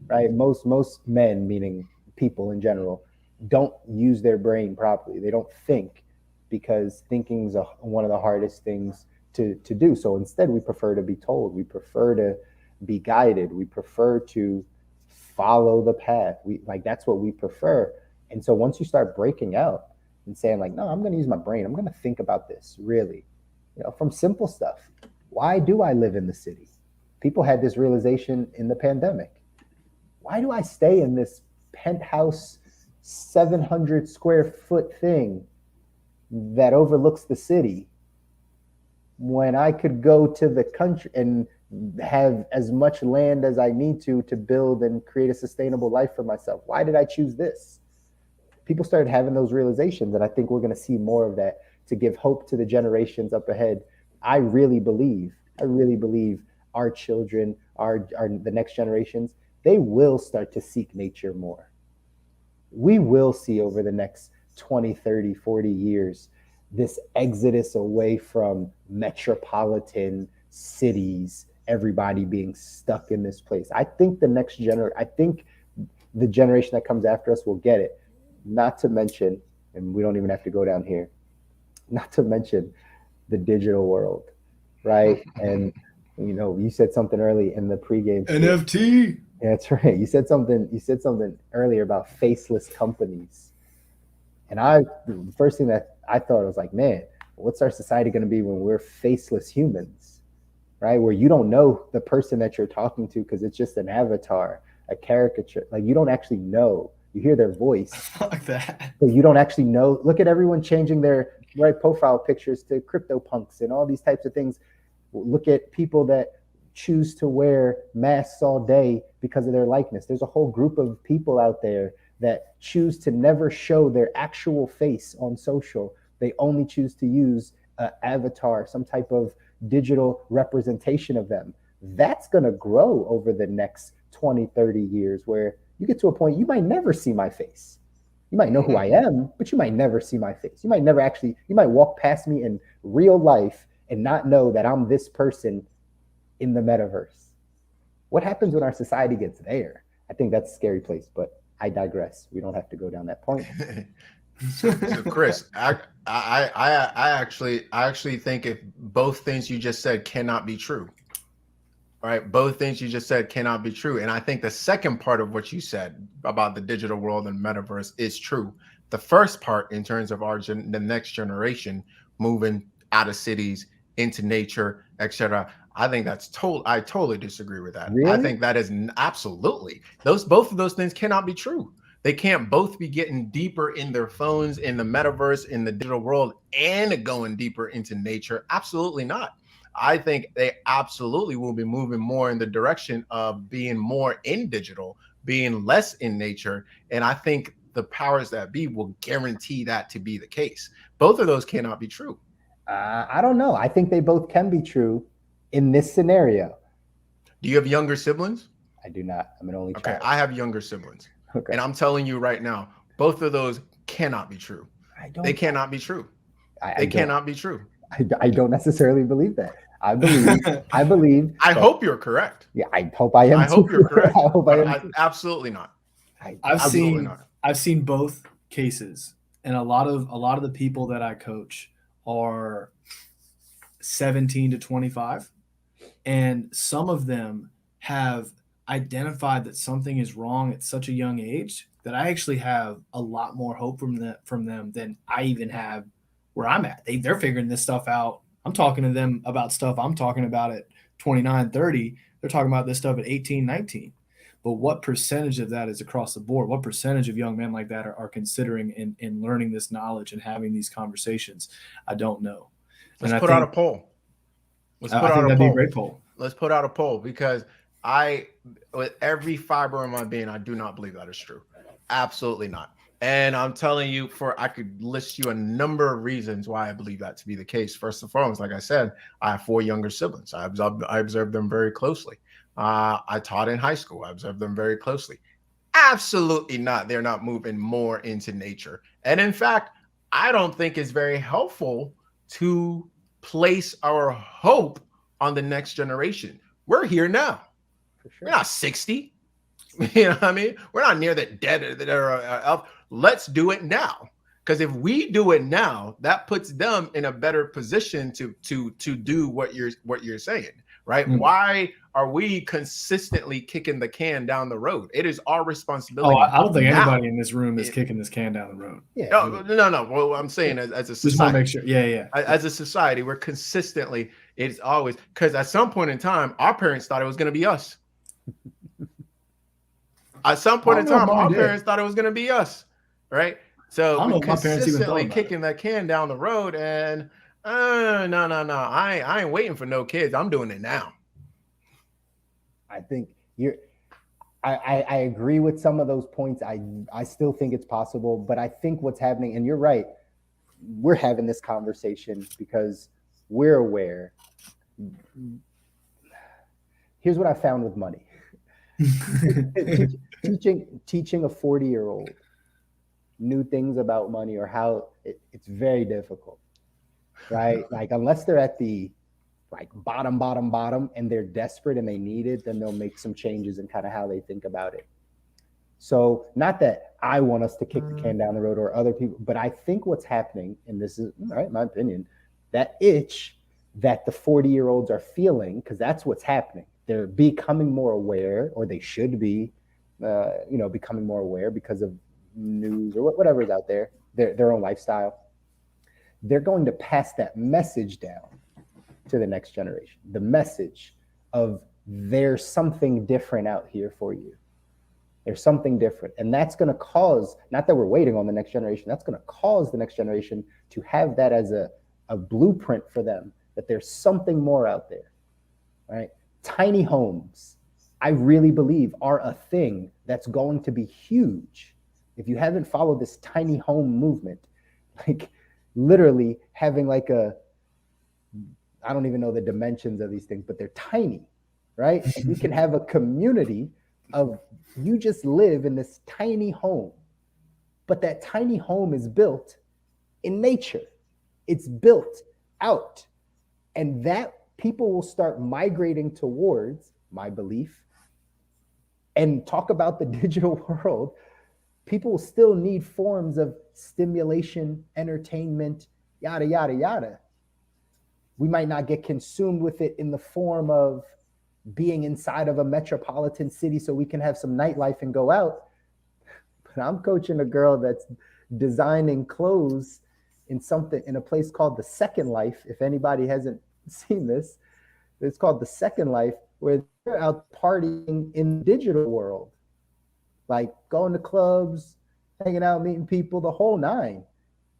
right? Most men, meaning people in general, don't use their brain properly. They don't think because thinking is one of the hardest things to do. So instead, we prefer to be told. We prefer to be guided. We prefer to follow the path. That's what we prefer. And so once you start breaking out and saying like, no, I'm going to use my brain. I'm going to think about this really, from simple stuff. Why do I live in the city? People had this realization in the pandemic. Why do I stay in this penthouse 700 square foot thing that overlooks the city when I could go to the country and have as much land as I need to build and create a sustainable life for myself? Why did I choose this? people started having those realizations. And I think we're going to see more of that to give hope to the generations up ahead. I really believe our children, the next generations, they will start to seek nature more. We will see over the next 20, 30, 40 years this exodus away from metropolitan cities, everybody being stuck in this place. I think the generation that comes after us will get it. Not to mention, and we don't even have to go down here, not to mention the digital world, right? And you said something early in the pregame. NFT. Yeah, that's right. You said something earlier about faceless companies. And the first thing that I thought was like, man, what's our society going to be when we're faceless humans, right? Where you don't know the person that you're talking to because it's just an avatar, a caricature. Like you don't actually know. You hear their voice. Like that. But you don't actually know. Look at everyone changing their profile pictures to CryptoPunks and all these types of things. Look at people that choose to wear masks all day because of their likeness. There's a whole group of people out there that choose to never show their actual face on social. They only choose to use an avatar, some type of digital representation of them. That's going to grow over the next 20, 30 years where you get to a point you might never see my face. You might know who I am, but you might never see my face. You might walk past me in real life and not know that I'm this person in the metaverse. What happens when our society gets there? I think that's a scary place, but I digress. We don't have to go down that point. So Chris, I actually think if both things you just said cannot be true, right? Both things you just said cannot be true. And I think the second part of what you said about the digital world and metaverse is true. The first part, in terms of the next generation moving out of cities into nature, etc., I think I totally disagree with that. Really? I think that is absolutely both of those things cannot be true. They can't both be getting deeper in their phones, in the metaverse, in the digital world, and going deeper into nature. Absolutely not. I think they absolutely will be moving more in the direction of being more in digital, being less in nature. And I think the powers that be will guarantee that to be the case. Both of those cannot be true. I don't know. I think they both can be true in this scenario. Do you have younger siblings? I do not. I'm an only child. Okay, I have younger siblings. Okay. And I'm telling you right now, both of those cannot be true. They cannot be true. They cannot be true. I don't necessarily believe that. I believe. I hope you're correct. Yeah, I hope I am. I hope you're correct. I hope I am. Absolutely not. I've seen both cases, and a lot of the people that I coach are 17 to 25, and some of them have identified that something is wrong at such a young age that I actually have a lot more hope from them than I even have where I'm at. They're figuring this stuff out. I'm talking to them about stuff I'm talking about at 29, 30. They're talking about this stuff at 18, 19. But what percentage of that is across the board? What percentage of young men like that are considering and learning this knowledge and having these conversations? I don't know. Let's put out a poll. Let's put out a poll. That'd be a great poll. Let's put out a poll, because with every fiber of my being, I do not believe that is true. Absolutely not. And I'm telling you, I could list you a number of reasons why I believe that to be the case. First and foremost, like I said, I have 4 younger siblings. I observe them very closely. I taught in high school. I observed them very closely. Absolutely not. They're not moving more into nature. And in fact, I don't think it's very helpful to place our hope on the next generation. We're here now. For sure. We're not 60. You know what I mean? We're not near the dead that are let's do it now. Because if we do it now, that puts them in a better position to do what you're saying, right? Mm-hmm. Why are we consistently kicking the can down the road? It is our responsibility. Oh, I don't think anybody in this room is kicking this can down the road. Yeah. No. Well, I'm saying as a society, just want to make sure. Yeah. As a society, we're consistently. It's always, because at some point in time, our parents thought it was going to be us. At some point in time, our parents thought it was going to be us, right? So we're consistently kicking that can down the road, and no. I ain't waiting for no kids. I'm doing it now. I think I agree with some of those points. I still think it's possible, but I think what's happening, and you're right, we're having this conversation because we're aware. Here's what I found with money. teaching a 40-year-old new things about money or how it's very difficult, right? Like unless they're at the like bottom and they're desperate and they need it, then they'll make some changes in kind of how they think about it. So not that I want us to kick the can down the road or other people, but I think what's happening, and this is right, my opinion, that itch that the 40-year-olds are feeling, because that's what's happening. They're becoming more aware, or they should be, becoming more aware because of news or whatever is out there, their own lifestyle. They're going to pass that message down to the next generation. The message of there's something different out here for you. There's something different. And that's going to cause, not that we're waiting on the next generation, that's going to cause the next generation to have that as a blueprint for them, that there's something more out there, right? Tiny homes, I really believe, are a thing that's going to be huge. If you haven't followed this tiny home movement, like literally having like I don't even know the dimensions of these things, but they're tiny, right? And you can have a community of, you just live in this tiny home, but that tiny home is built in nature. It's built out. And that people will start migrating towards, my belief, and talk about the digital world. People will still need forms of stimulation, entertainment, yada, yada, yada. We might not get consumed with it in the form of being inside of a metropolitan city so we can have some nightlife and go out. But I'm coaching a girl that's designing clothes in a place called The Second Life. If anybody hasn't seen this, it's called The Second Life, where they're out partying in the digital world, like going to clubs, hanging out, meeting people, the whole nine.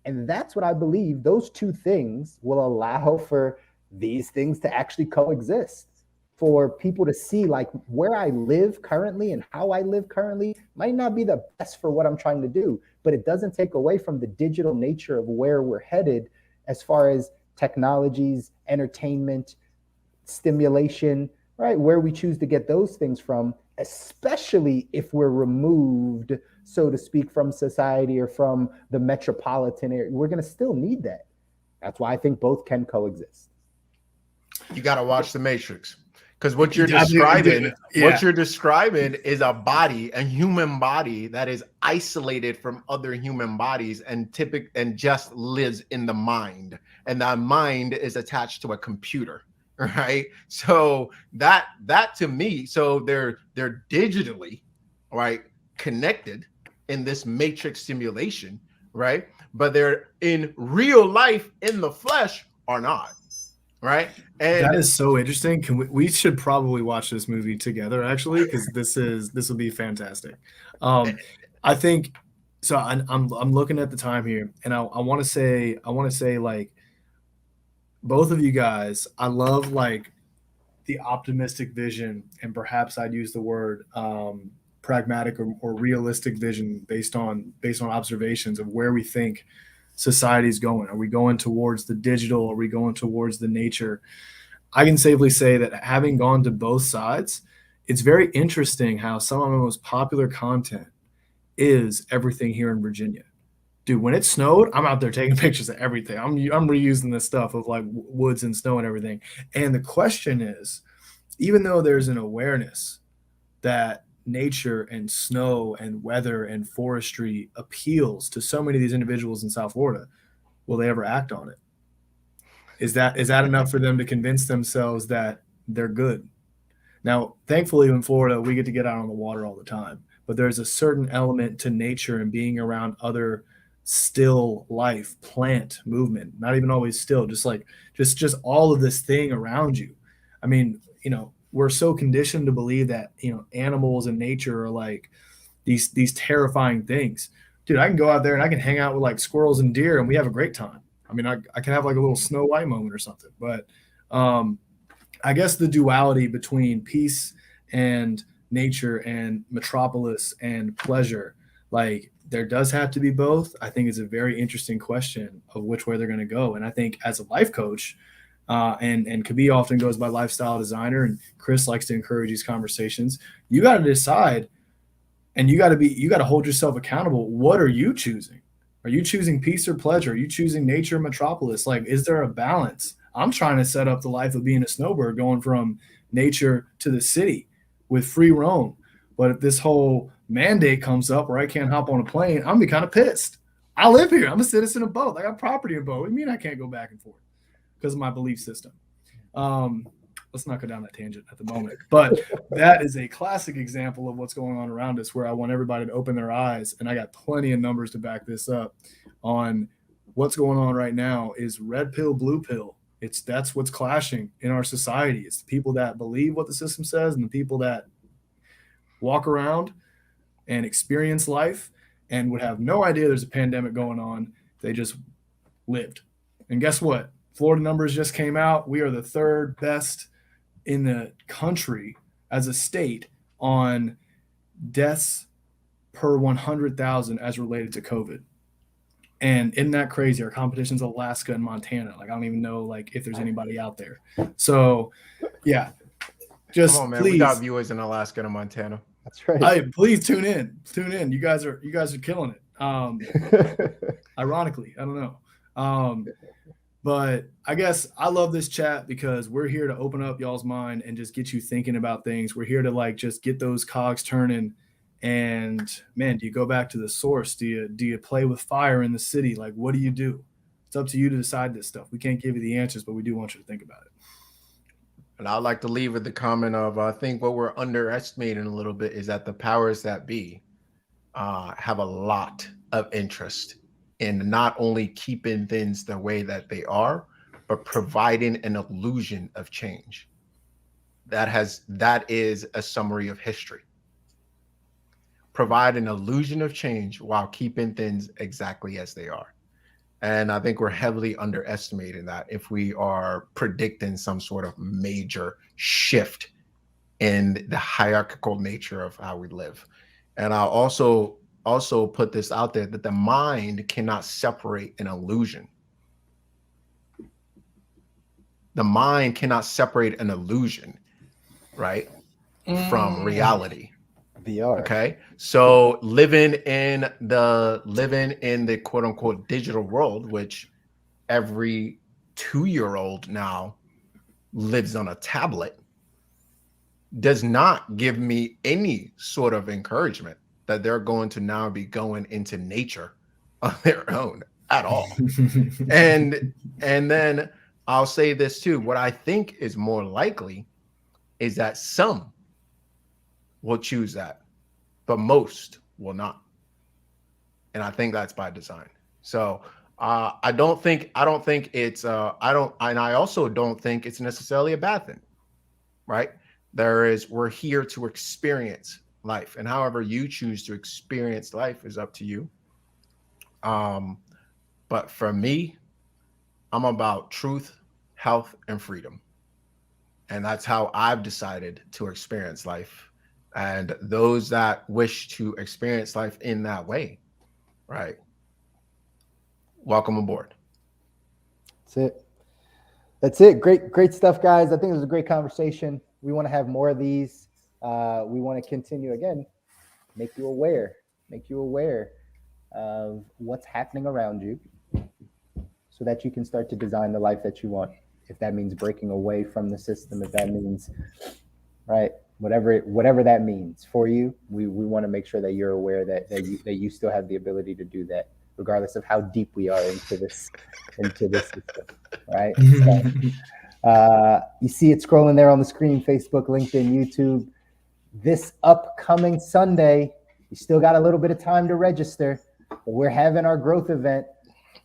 And that's what I believe. Those two things will allow for these things to actually coexist, for people to see like where I live currently and how I live currently might not be the best for what I'm trying to do, but it doesn't take away from the digital nature of where we're headed as far as technologies, entertainment, stimulation, right? Where we choose to get those things from, especially if we're removed, so to speak, from society or from the metropolitan area. We're going to still need that. That's why I think both can coexist. You got to watch The Matrix, because what you're describing, what you're describing is a human body that is isolated from other human bodies and just lives in the mind, and that mind is attached to a computer. Right. So that to me, so they're digitally, right, connected in this matrix simulation, right? But they're in real life in the flesh are not. Right. And that is so interesting. We should probably watch this movie together, actually, because this will be fantastic. I think so. I'm looking at the time here, and I want to say like, both of you guys, I love like the optimistic vision, and perhaps I'd use the word pragmatic or realistic vision based on observations of where we think society's going. Are we going towards the digital? Are we going towards the nature? I can safely say that having gone to both sides, it's very interesting how some of the most popular content is everything here in Virginia. Dude, when it snowed, I'm out there taking pictures of everything. I'm reusing this stuff of like woods and snow and everything. And the question is, even though there's an awareness that nature and snow and weather and forestry appeals to so many of these individuals in South Florida, will they ever act on it? Is that enough for them to convince themselves that they're good? Now, thankfully in Florida, we get to get out on the water all the time, but there's a certain element to nature and being around other still life, plant movement, not even always still, just all of this thing around you. I mean, we're so conditioned to believe that, animals and nature are like these terrifying things. Dude, I can go out there and I can hang out with like squirrels and deer and we have a great time. I mean, I can have like a little Snow White moment or something, but I guess the duality between peace and nature and metropolis and pleasure? Like, there does have to be both. I think it's a very interesting question of which way they're going to go. And I think as a life coach, and Kabi often goes by lifestyle designer, and Chris likes to encourage these conversations. You got to decide, and you got to hold yourself accountable. What are you choosing? Are you choosing peace or pleasure? Are you choosing nature, metropolis? Like, is there a balance? I'm trying to set up the life of being a snowbird, going from nature to the city with free roam. But if this whole mandate comes up where I can't hop on a plane, I'm gonna be kind of pissed. I live here. I'm a citizen of both. I got property in both. What do you mean I can't go back and forth? Because of my belief system. Let's not go down that tangent at the moment. But that is a classic example of what's going on around us, where I want everybody to open their eyes. And I got plenty of numbers to back this up on what's going on right now is red pill, blue pill. That's what's clashing in our society. It's the people that believe what the system says and the people that walk around and experience life and would have no idea there's a pandemic going on. They just lived. And guess what? Florida numbers just came out. We are the third best in the country as a state on deaths per 100,000 as related to COVID. And isn't that crazy? Our competition's Alaska and Montana. Like, I don't even know like if there's anybody out there. So yeah, just come on, man. please. We got viewers in Alaska and Montana. That's right. Please tune in. You guys are killing it. Ironically, I don't know. But I guess I love this chat because we're here to open up y'all's mind and just get you thinking about things. We're here to like just get those cogs turning. And man, do you go back to the source? Do you play with fire in the city? Like, what do you do? It's up to you to decide this stuff. We can't give you the answers, but we do want you to think about it. And I'd like to leave with the comment of, I think what we're underestimating a little bit is that the powers that be have a lot of interest in not only keeping things the way that they are, but providing an illusion of change. That is a summary of history. Provide an illusion of change while keeping things exactly as they are. And I think we're heavily underestimating that if we are predicting some sort of major shift in the hierarchical nature of how we live. And I'll also put this out there that the mind cannot separate an illusion. The mind cannot separate an illusion, right, from reality. VR. Okay, so living in the quote unquote digital world, which every 2-year-old now lives on a tablet, does not give me any sort of encouragement that they're going to now be going into nature on their own at all. and then I'll say this too. What I think is more likely is that some will choose that, but most will not. And I think that's by design. So I also don't think it's necessarily a bad thing, right? We're here to experience life, and however you choose to experience life is up to you. But for me, I'm about truth, health, and freedom. And that's how I've decided to experience life. And those that wish to experience life in that way, right, welcome aboard. That's it. Great stuff, guys. I think it was a great conversation. We want to have more of these. We want to continue, again, make you aware of what's happening around you so that you can start to design the life that you want. If that means breaking away from the system, if that means, right, whatever that means for you, we want to make sure that you're aware that you still have the ability to do that, regardless of how deep we are into this system, right? So, you see it scrolling there on the screen: Facebook, LinkedIn, YouTube. This upcoming Sunday, you still got a little bit of time to register, but we're having our growth event.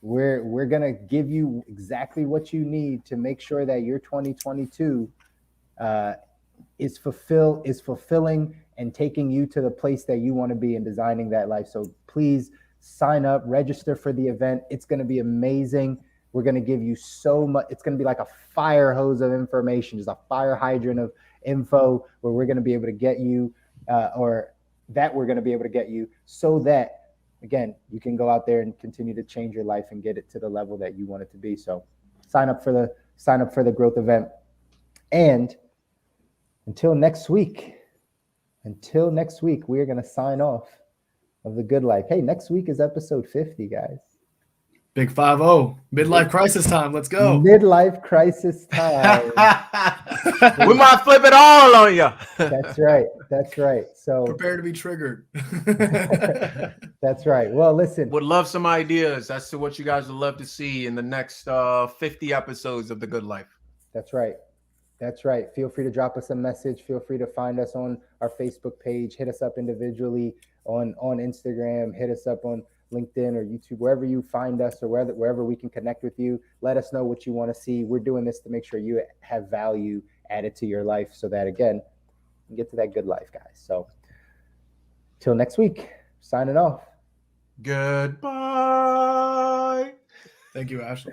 We're gonna give you exactly what you need to make sure that your 2022 is fulfilling and taking you to the place that you want to be and designing that life. So please sign up, register for the event. It's going to be amazing. We're going to give you so much. It's going to be like a fire hose of information, just a fire hydrant of info, where we're going to be able to get you or that we're going to be able to get you, so that, again, you can go out there and continue to change your life and get it to the level that you want it to be. So sign up for the growth event. And until next week, we are going to sign off of The Good Life. Hey, next week is episode 50, guys. Big 5-0. Midlife crisis time. Let's go. Midlife crisis time. We might flip it all on you. That's right. So Prepare to be triggered. that's right. Well, listen. Would love some ideas as to what you guys would love to see in the next 50 episodes of The Good Life. That's right. Feel free to drop us a message. Feel free to find us on our Facebook page. Hit us up individually on Instagram. Hit us up on LinkedIn or YouTube, wherever you find us, or wherever we can connect with you. Let us know what you want to see. We're doing this to make sure you have value added to your life, so that, again, you get to that good life, guys. So till next week, signing off. Goodbye. Thank you, Ashley.